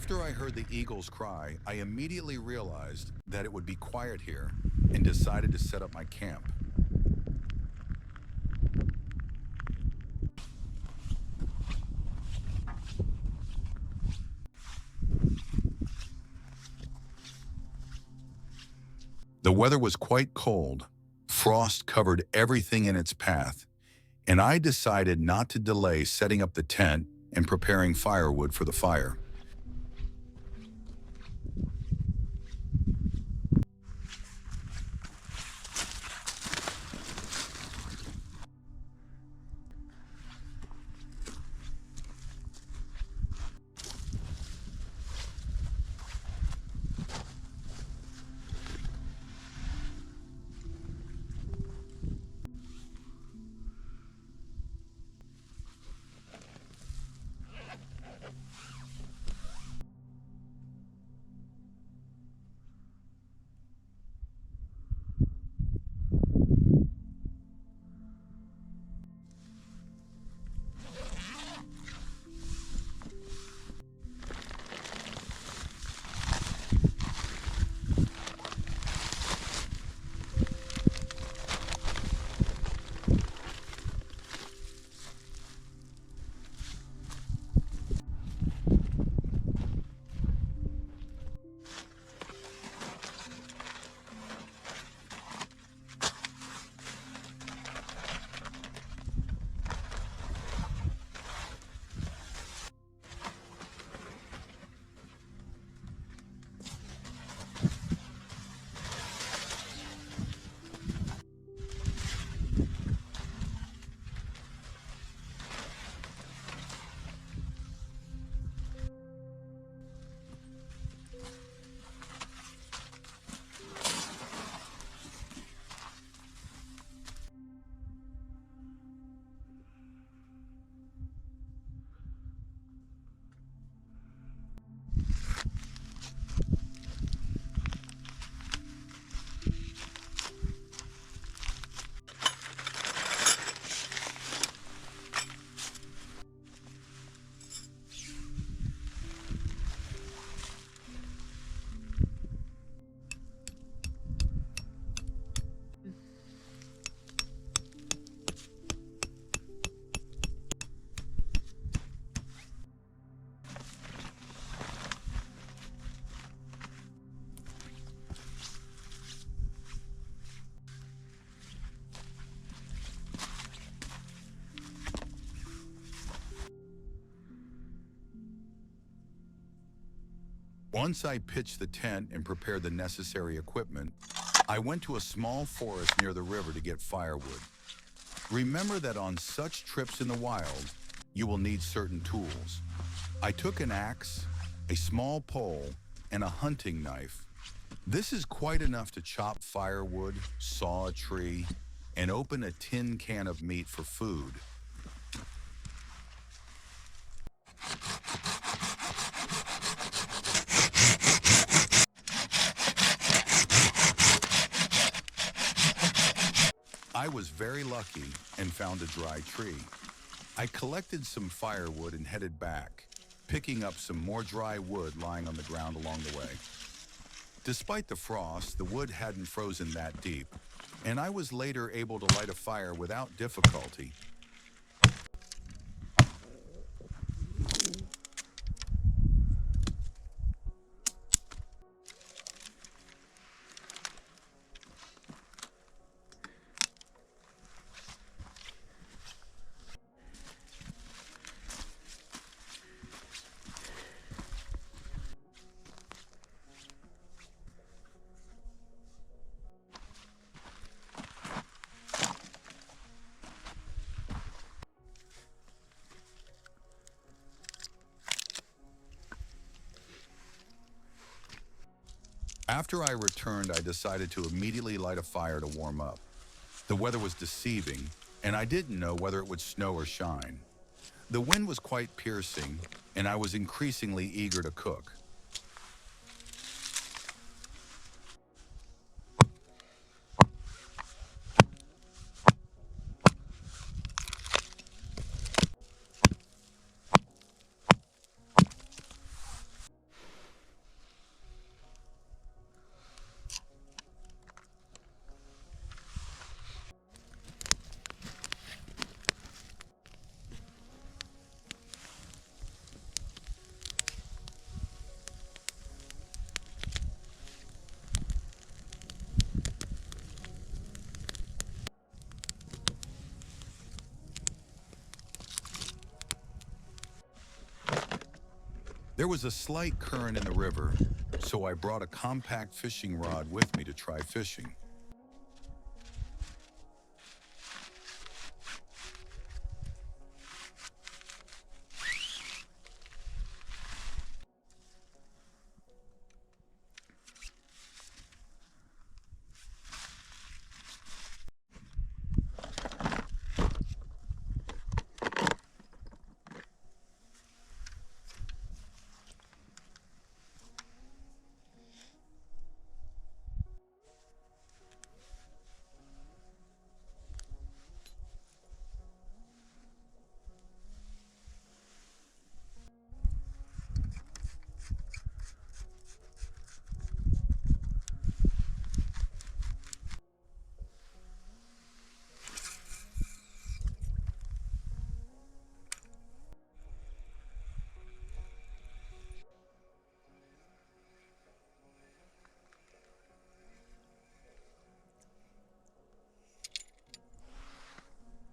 After I heard the eagles cry, I immediately realized that it would be quiet here and decided to set up my camp. The weather was quite cold. Frost covered everything in its path, and I decided not to delay setting up the tent and preparing firewood for the fire. Once I pitched the tent and prepared the necessary equipment, I went to a small forest near the river to get firewood. Remember that on such trips in the wild, you will need certain tools. I took an axe, a small pole, and a hunting knife. This is quite enough to chop firewood, saw a tree, and open a tin can of meat for food. I was very lucky and found a dry tree. I collected some firewood and headed back, picking up some more dry wood lying on the ground along the way. Despite the frost, the wood hadn't frozen that deep, and I was later able to light a fire without difficulty. After I returned, I decided to immediately light a fire to warm up. The weather was deceiving, and I didn't know whether it would snow or shine. The wind was quite piercing, and I was increasingly eager to cook. There was a slight current in the river, so I brought a compact fishing rod with me to try fishing.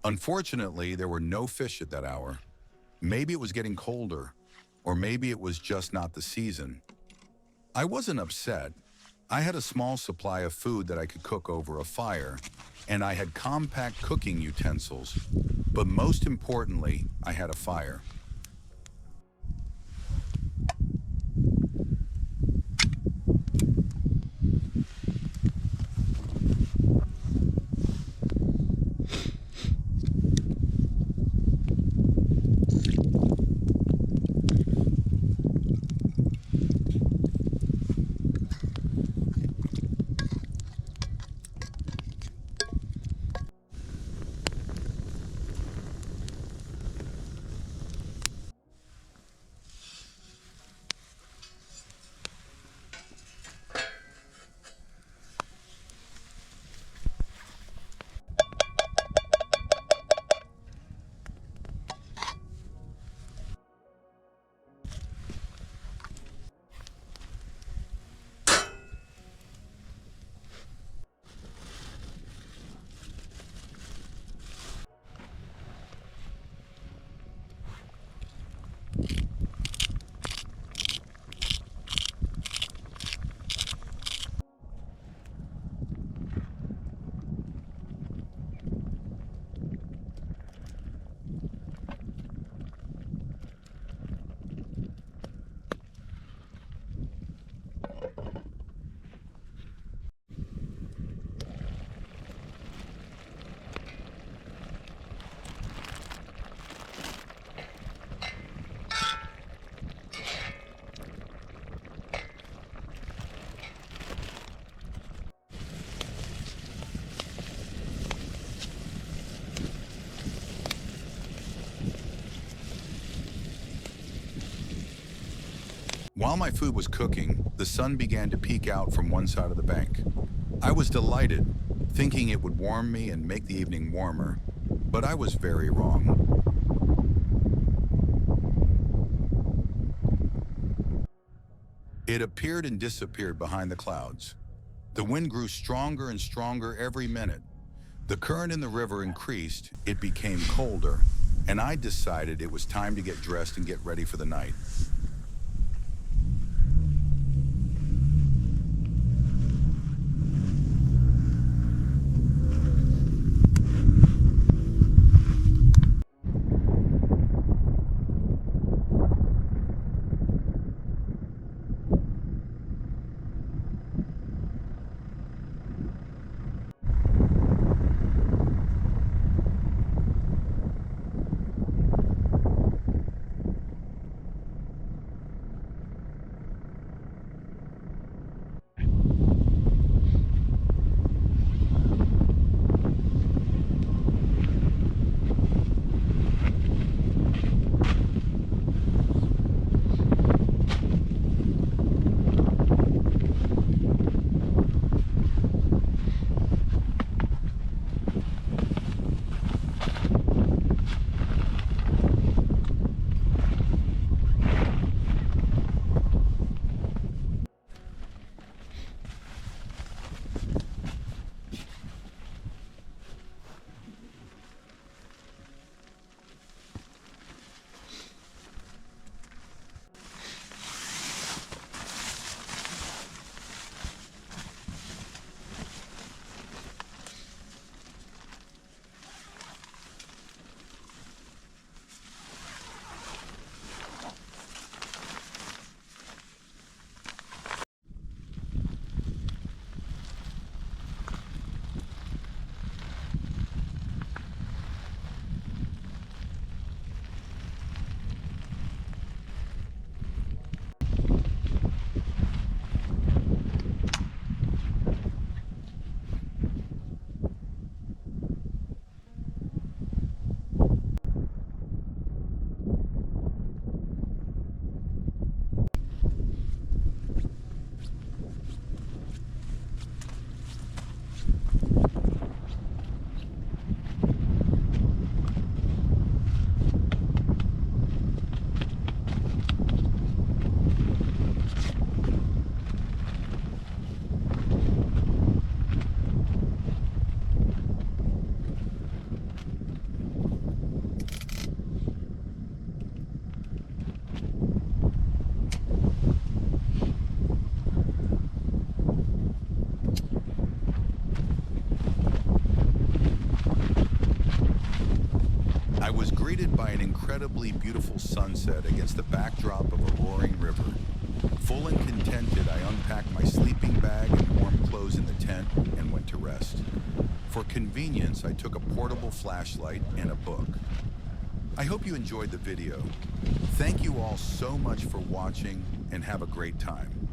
Unfortunately, there were no fish at that hour. Maybe it was getting colder, or maybe it was just not the season. I wasn't upset. I had a small supply of food that I could cook over a fire, and I had compact cooking utensils. But most importantly, I had a fire. While my food was cooking, the sun began to peek out from one side of the bank. I was delighted, thinking it would warm me and make the evening warmer, but I was very wrong. It appeared and disappeared behind the clouds. The wind grew stronger and stronger every minute. The current in the river increased, it became colder, and I decided it was time to get dressed and get ready for the night. greeted by an incredibly beautiful sunset against the backdrop of a roaring river. Full and contented, I unpacked my sleeping bag and warm clothes in the tent and went to rest. For convenience, I took a portable flashlight and a book. I hope you enjoyed the video. Thank you all so much for watching and have a great time.